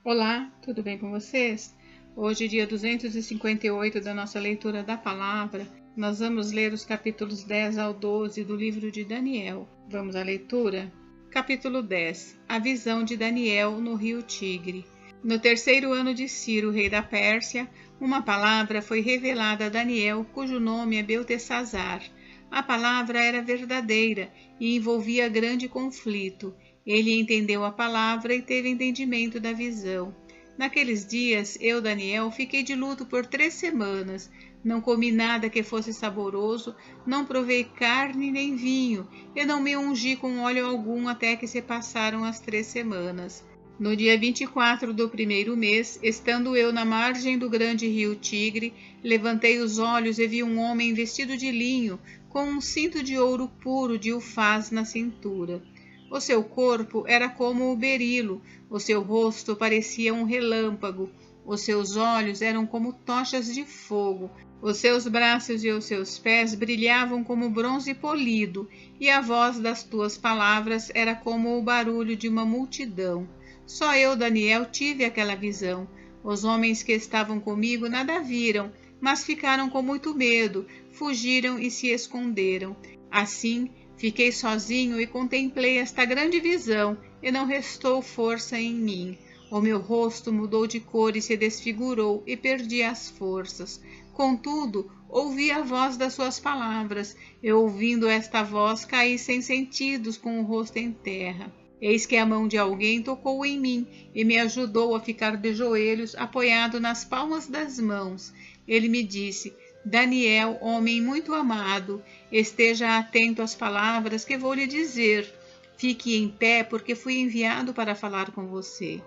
Olá, tudo bem com vocês? Hoje, dia 258 da nossa leitura da palavra, nós vamos ler os capítulos 10 ao 12 do livro de Daniel. Vamos à leitura? Capítulo 10. A visão de Daniel no rio Tigre. No terceiro ano de Ciro, rei da Pérsia, uma palavra foi revelada a Daniel, cujo nome é Beltesazar. A palavra era verdadeira e envolvia grande conflito. Ele entendeu a palavra e teve entendimento da visão. Naqueles dias, eu, Daniel, fiquei de luto por 3 semanas. Não comi nada que fosse saboroso, não provei carne nem vinho, e não me ungi com óleo algum até que se passaram as 3 semanas. No dia 24 do primeiro mês, estando eu na margem do grande rio Tigre, levantei os olhos e vi um homem vestido de linho, com um cinto de ouro puro de Ufaz na cintura. O seu corpo era como o berilo, o seu rosto parecia um relâmpago, os seus olhos eram como tochas de fogo, os seus braços e os seus pés brilhavam como bronze polido, e a voz das tuas palavras era como o barulho de uma multidão. Só eu, Daniel, tive aquela visão. Os homens que estavam comigo nada viram, mas ficaram com muito medo, fugiram e se esconderam. Assim, fiquei sozinho e contemplei esta grande visão, e não restou força em mim. O meu rosto mudou de cor e se desfigurou, e perdi as forças. Contudo, ouvi a voz das suas palavras, e ouvindo esta voz, caí sem sentidos, com o rosto em terra. Eis que a mão de alguém tocou em mim, e me ajudou a ficar de joelhos, apoiado nas palmas das mãos. Ele me disse: Daniel, homem muito amado, esteja atento às palavras que vou lhe dizer. Fique em pé, porque fui enviado para falar com você.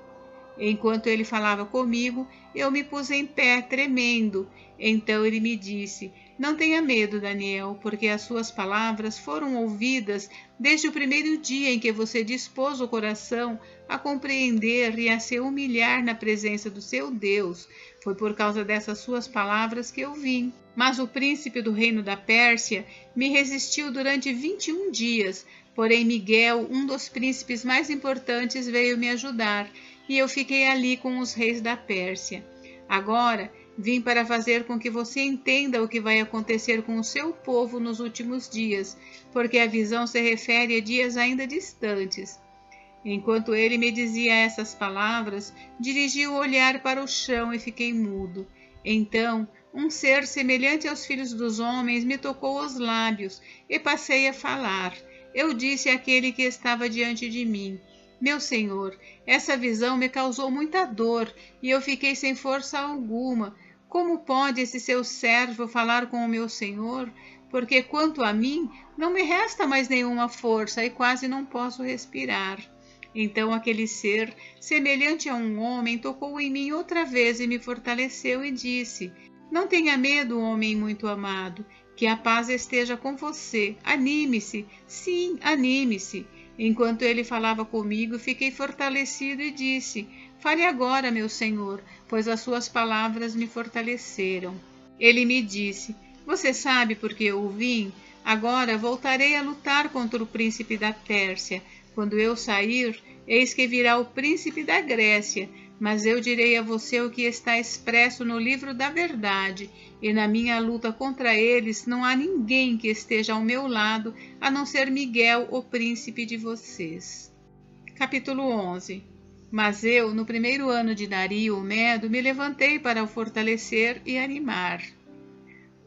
Enquanto ele falava comigo, eu me pus em pé, tremendo. Então ele me disse: Não tenha medo, Daniel, porque as suas palavras foram ouvidas desde o primeiro dia em que você dispôs o coração a compreender e a se humilhar na presença do seu Deus. Foi por causa dessas suas palavras que eu vim. Mas o príncipe do reino da Pérsia me resistiu durante 21 dias. Porém, Miguel, um dos príncipes mais importantes, veio me ajudar, e eu fiquei ali com os reis da Pérsia. Agora, vim para fazer com que você entenda o que vai acontecer com o seu povo nos últimos dias, porque a visão se refere a dias ainda distantes. Enquanto ele me dizia essas palavras, dirigi o olhar para o chão e fiquei mudo. Então, um ser semelhante aos filhos dos homens me tocou os lábios e passei a falar. Eu disse àquele que estava diante de mim: Meu Senhor, essa visão me causou muita dor e eu fiquei sem força alguma. Como pode esse seu servo falar com o meu Senhor? Porque quanto a mim, não me resta mais nenhuma força e quase não posso respirar. Então aquele ser, semelhante a um homem, tocou em mim outra vez e me fortaleceu e disse: Não tenha medo, homem muito amado, que a paz esteja com você. Anime-se, sim, anime-se. Enquanto ele falava comigo, fiquei fortalecido e disse: Fale agora, meu Senhor, pois as suas palavras me fortaleceram. Ele me disse: Você sabe por que eu vim? Agora voltarei a lutar contra o príncipe da Pérsia. Quando eu sair, eis que virá o príncipe da Grécia. Mas eu direi a você o que está expresso no livro da verdade, e na minha luta contra eles não há ninguém que esteja ao meu lado, a não ser Miguel, o príncipe de vocês. Capítulo 11. Mas eu, no primeiro ano de Dario o Medo, me levantei para o fortalecer e animar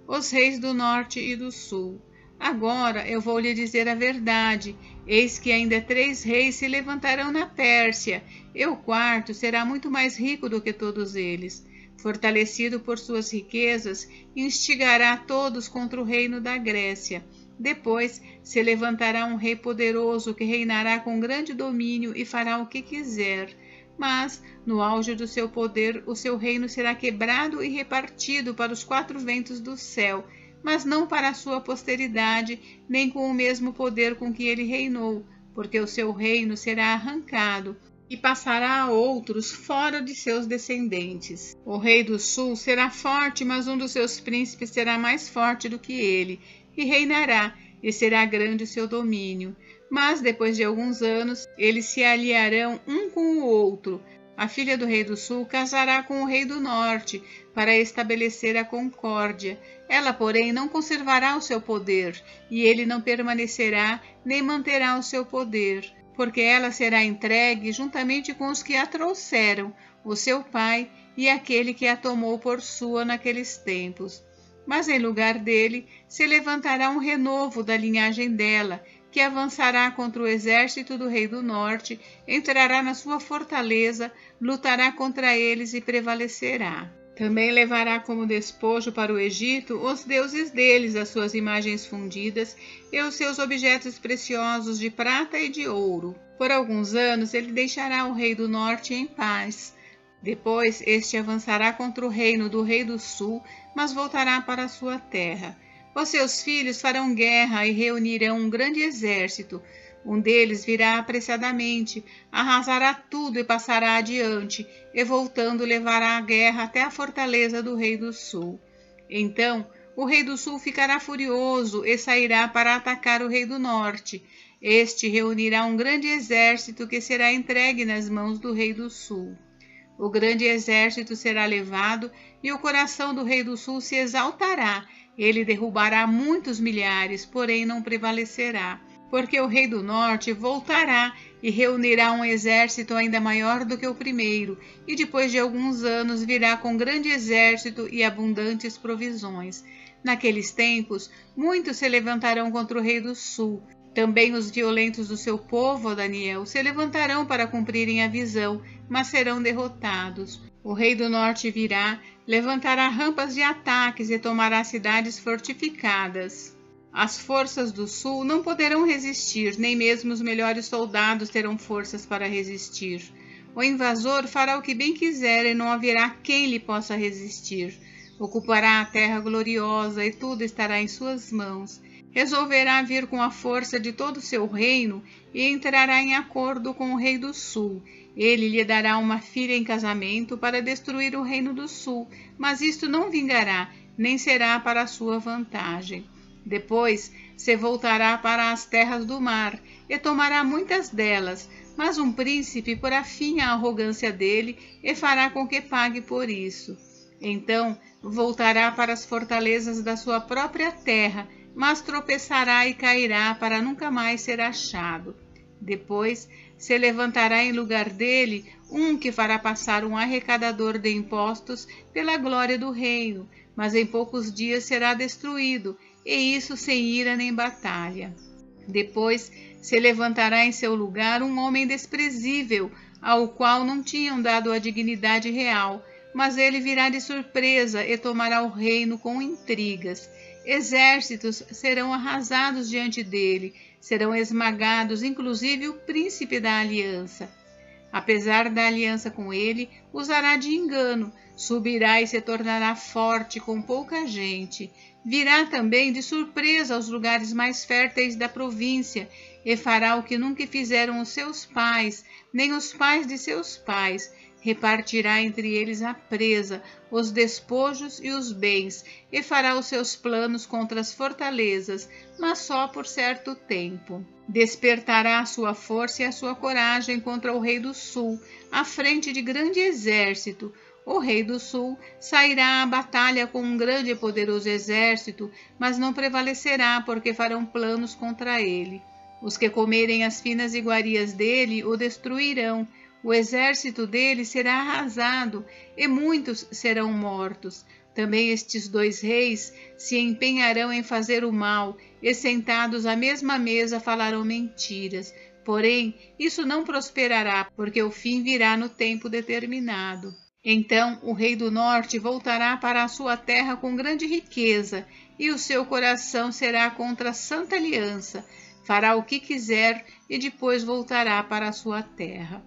os reis do norte e do sul. Agora eu vou lhe dizer a verdade. Eis que ainda 3 reis se levantarão na Pérsia, e o quarto será muito mais rico do que todos eles. Fortalecido por suas riquezas, instigará todos contra o reino da Grécia. Depois se levantará um rei poderoso que reinará com grande domínio e fará o que quiser. Mas, no auge do seu poder, o seu reino será quebrado e repartido para os 4 ventos do céu, mas não para a sua posteridade, nem com o mesmo poder com que ele reinou, porque o seu reino será arrancado e passará a outros fora de seus descendentes. O rei do sul será forte, mas um dos seus príncipes será mais forte do que ele, e reinará, e será grande o seu domínio. Mas, depois de alguns anos, eles se aliarão um com o outro. a filha do rei do sul casará com o rei do norte, para estabelecer a concórdia. Ela, porém, não conservará o seu poder, e ele não permanecerá, nem manterá o seu poder, porque ela será entregue juntamente com os que a trouxeram, o seu pai e aquele que a tomou por sua naqueles tempos. Mas em lugar dele se levantará um renovo da linhagem dela, que avançará contra o exército do rei do norte, entrará na sua fortaleza, lutará contra eles e prevalecerá. Também levará como despojo para o Egito os deuses deles, as suas imagens fundidas e os seus objetos preciosos de prata e de ouro. Por alguns anos ele deixará o rei do norte em paz. Depois este avançará contra o reino do rei do sul, mas voltará para a sua terra. Os seus filhos farão guerra e reunirão um grande exército. Um deles virá apressadamente, arrasará tudo e passará adiante, e voltando levará a guerra até a fortaleza do rei do sul. Então o rei do sul ficará furioso e sairá para atacar o rei do norte. Este reunirá um grande exército que será entregue nas mãos do rei do sul. O grande exército será levado e o coração do rei do sul se exaltará. Ele derrubará muitos milhares, porém não prevalecerá, porque o rei do norte voltará e reunirá um exército ainda maior do que o primeiro, e depois de alguns anos virá com grande exército e abundantes provisões. Naqueles tempos, muitos se levantarão contra o rei do sul. Também os violentos do seu povo, ó Daniel, se levantarão para cumprirem a visão, mas serão derrotados. O rei do norte virá, levantará rampas de ataques e tomará cidades fortificadas. As forças do sul não poderão resistir, nem mesmo os melhores soldados terão forças para resistir. O invasor fará o que bem quiser e não haverá quem lhe possa resistir. Ocupará a terra gloriosa e tudo estará em suas mãos. Resolverá vir com a força de todo o seu reino e entrará em acordo com o rei do sul. Ele lhe dará uma filha em casamento para destruir o reino do sul, mas isto não vingará, nem será para a sua vantagem. Depois se voltará para as terras do mar e tomará muitas delas, mas um príncipe porá fim à arrogância dele e fará com que pague por isso. Então voltará para as fortalezas da sua própria terra, mas tropeçará e cairá para nunca mais ser achado. Depois se levantará em lugar dele um que fará passar um arrecadador de impostos pela glória do reino, mas em poucos dias será destruído, e isso sem ira nem batalha. Depois se levantará em seu lugar um homem desprezível, ao qual não tinham dado a dignidade real, mas ele virá de surpresa e tomará o reino com intrigas. Exércitos serão arrasados diante dele, serão esmagados, inclusive o príncipe da aliança. Apesar da aliança com ele, usará de engano, subirá e se tornará forte com pouca gente. Virá também de surpresa aos lugares mais férteis da província e fará o que nunca fizeram os seus pais, nem os pais de seus pais. Repartirá entre eles a presa, os despojos e os bens, e fará os seus planos contra as fortalezas, mas só por certo tempo. Despertará a sua força e a sua coragem contra o rei do sul, à frente de grande exército. O rei do sul sairá à batalha com um grande e poderoso exército, mas não prevalecerá, porque farão planos contra ele. Os que comerem as finas iguarias dele o destruirão. O exército dele será arrasado, e muitos serão mortos. Também estes dois reis se empenharão em fazer o mal, e sentados à mesma mesa falarão mentiras. Porém, isso não prosperará, porque o fim virá no tempo determinado. Então o rei do norte voltará para a sua terra com grande riqueza, e o seu coração será contra a santa aliança. Fará o que quiser e depois voltará para a sua terra.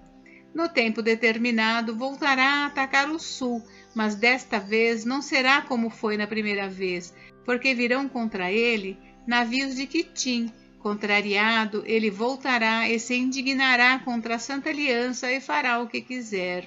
No tempo determinado, voltará a atacar o sul, mas desta vez não será como foi na primeira vez, porque virão contra ele navios de Quitim. Contrariado, ele voltará e se indignará contra a Santa Aliança e fará o que quiser.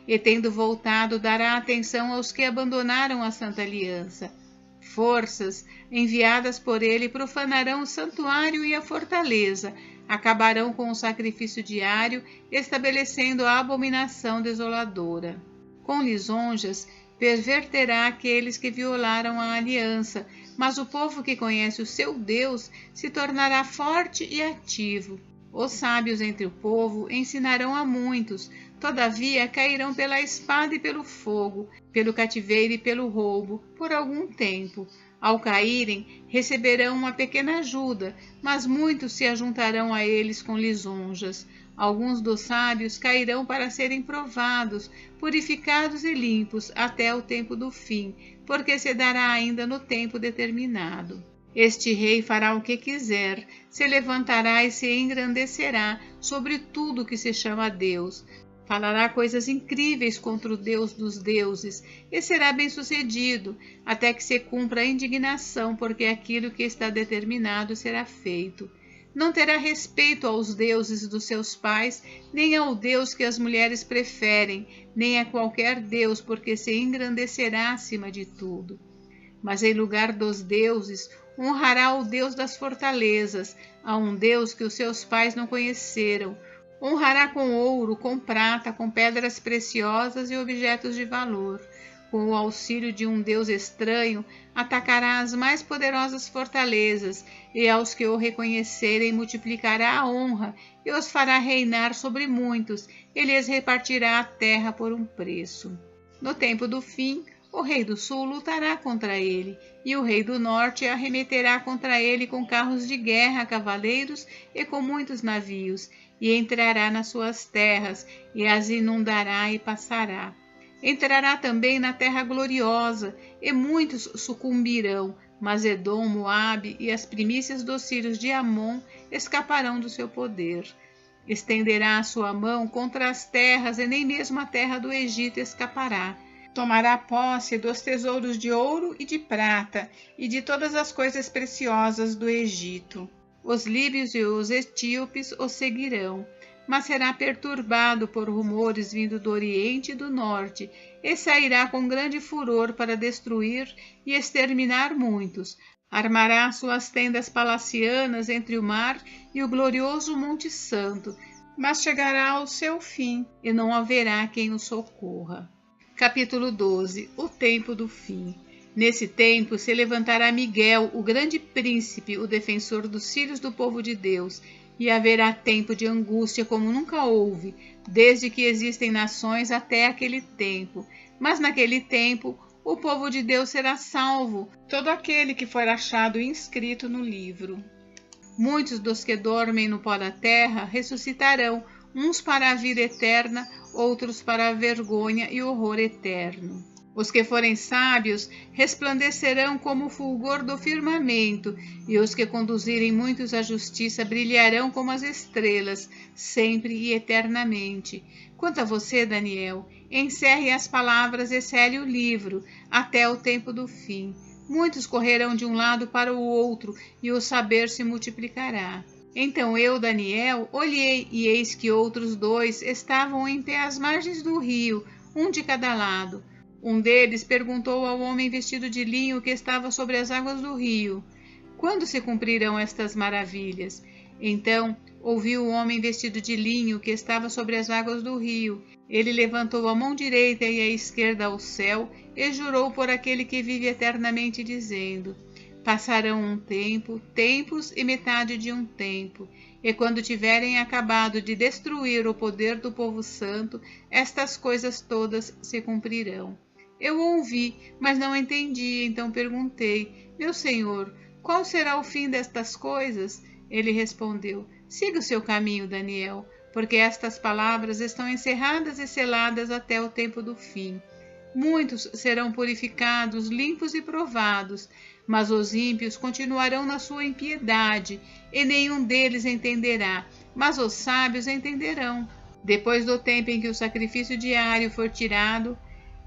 E tendo voltado, dará atenção aos que abandonaram a Santa Aliança. Forças enviadas por ele profanarão o santuário e a fortaleza. Acabarão com o sacrifício diário, estabelecendo a abominação desoladora. Com lisonjas, perverterá aqueles que violaram a aliança, mas o povo que conhece o seu Deus se tornará forte e ativo. Os sábios entre o povo ensinarão a muitos, todavia cairão pela espada e pelo fogo, pelo cativeiro e pelo roubo, por algum tempo. Ao caírem, receberão uma pequena ajuda, mas muitos se ajuntarão a eles com lisonjas. Alguns dos sábios cairão para serem provados, purificados e limpos até o tempo do fim, porque se dará ainda no tempo determinado. Este rei fará o que quiser, se levantará e se engrandecerá sobre tudo que se chama Deus. Falará coisas incríveis contra o Deus dos deuses, e será bem-sucedido, até que se cumpra a indignação, porque aquilo que está determinado será feito. Não terá respeito aos deuses dos seus pais, nem ao Deus que as mulheres preferem, nem a qualquer Deus, porque se engrandecerá acima de tudo. Mas em lugar dos deuses, honrará o Deus das fortalezas, a um Deus que os seus pais não conheceram. Honrará com ouro, com prata, com pedras preciosas e objetos de valor. Com o auxílio de um Deus estranho, atacará as mais poderosas fortalezas, e aos que o reconhecerem multiplicará a honra, e os fará reinar sobre muitos, e lhes repartirá a terra por um preço. No tempo do fim, o rei do sul lutará contra ele, e o rei do norte arremeterá contra ele com carros de guerra, cavaleiros e com muitos navios, e entrará nas suas terras, e as inundará e passará. Entrará também na terra gloriosa, e muitos sucumbirão, mas Edom, Moabe e as primícias dos filhos de Amon escaparão do seu poder. Estenderá a sua mão contra as terras, e nem mesmo a terra do Egito escapará. Tomará posse dos tesouros de ouro e de prata, e de todas as coisas preciosas do Egito. Os líbios e os etíopes o seguirão, mas será perturbado por rumores vindo do Oriente e do Norte, e sairá com grande furor para destruir e exterminar muitos. Armará suas tendas palacianas entre o mar e o glorioso Monte Santo, mas chegará ao seu fim, e não haverá quem o socorra. Capítulo 12. O tempo do fim. Nesse tempo se levantará Miguel, o grande príncipe, o defensor dos filhos do povo de Deus, e haverá tempo de angústia como nunca houve, desde que existem nações até aquele tempo. Mas naquele tempo o povo de Deus será salvo, todo aquele que for achado inscrito no livro. Muitos dos que dormem no pó da terra ressuscitarão, uns para a vida eterna, outros para a vergonha e horror eterno. Os que forem sábios resplandecerão como o fulgor do firmamento, e os que conduzirem muitos à justiça brilharão como as estrelas, sempre e eternamente. Quanto a você, Daniel, encerre as palavras e cele o livro, até o tempo do fim. Muitos correrão de um lado para o outro, e o saber se multiplicará. Então eu, Daniel, olhei, e eis que outros dois estavam em pé às margens do rio, um de cada lado. Um deles perguntou ao homem vestido de linho que estava sobre as águas do rio: quando se cumprirão estas maravilhas? Então ouviu o homem vestido de linho que estava sobre as águas do rio. Ele levantou a mão direita e a esquerda ao céu e jurou por aquele que vive eternamente, dizendo: passarão um tempo, tempos e metade de um tempo, e quando tiverem acabado de destruir o poder do povo santo, estas coisas todas se cumprirão. Eu ouvi, mas não entendi, então perguntei: meu senhor, qual será o fim destas coisas? Ele respondeu: siga o seu caminho, Daniel, porque estas palavras estão encerradas e seladas até o tempo do fim. Muitos serão purificados, limpos e provados, mas os ímpios continuarão na sua impiedade, e nenhum deles entenderá, mas os sábios entenderão. Depois do tempo em que o sacrifício diário for tirado,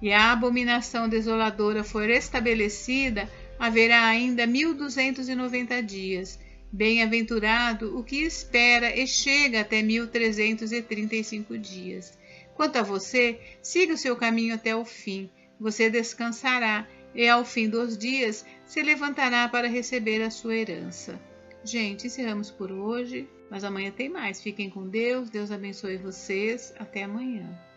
e a abominação desoladora for estabelecida, haverá ainda 1290 dias. Bem-aventurado o que espera e chega até 1335 dias. Quanto a você, siga o seu caminho até o fim. Você descansará, e ao fim dos dias se levantará para receber a sua herança. Gente, encerramos por hoje. Mas amanhã tem mais. Fiquem com Deus. Deus abençoe vocês. Até amanhã.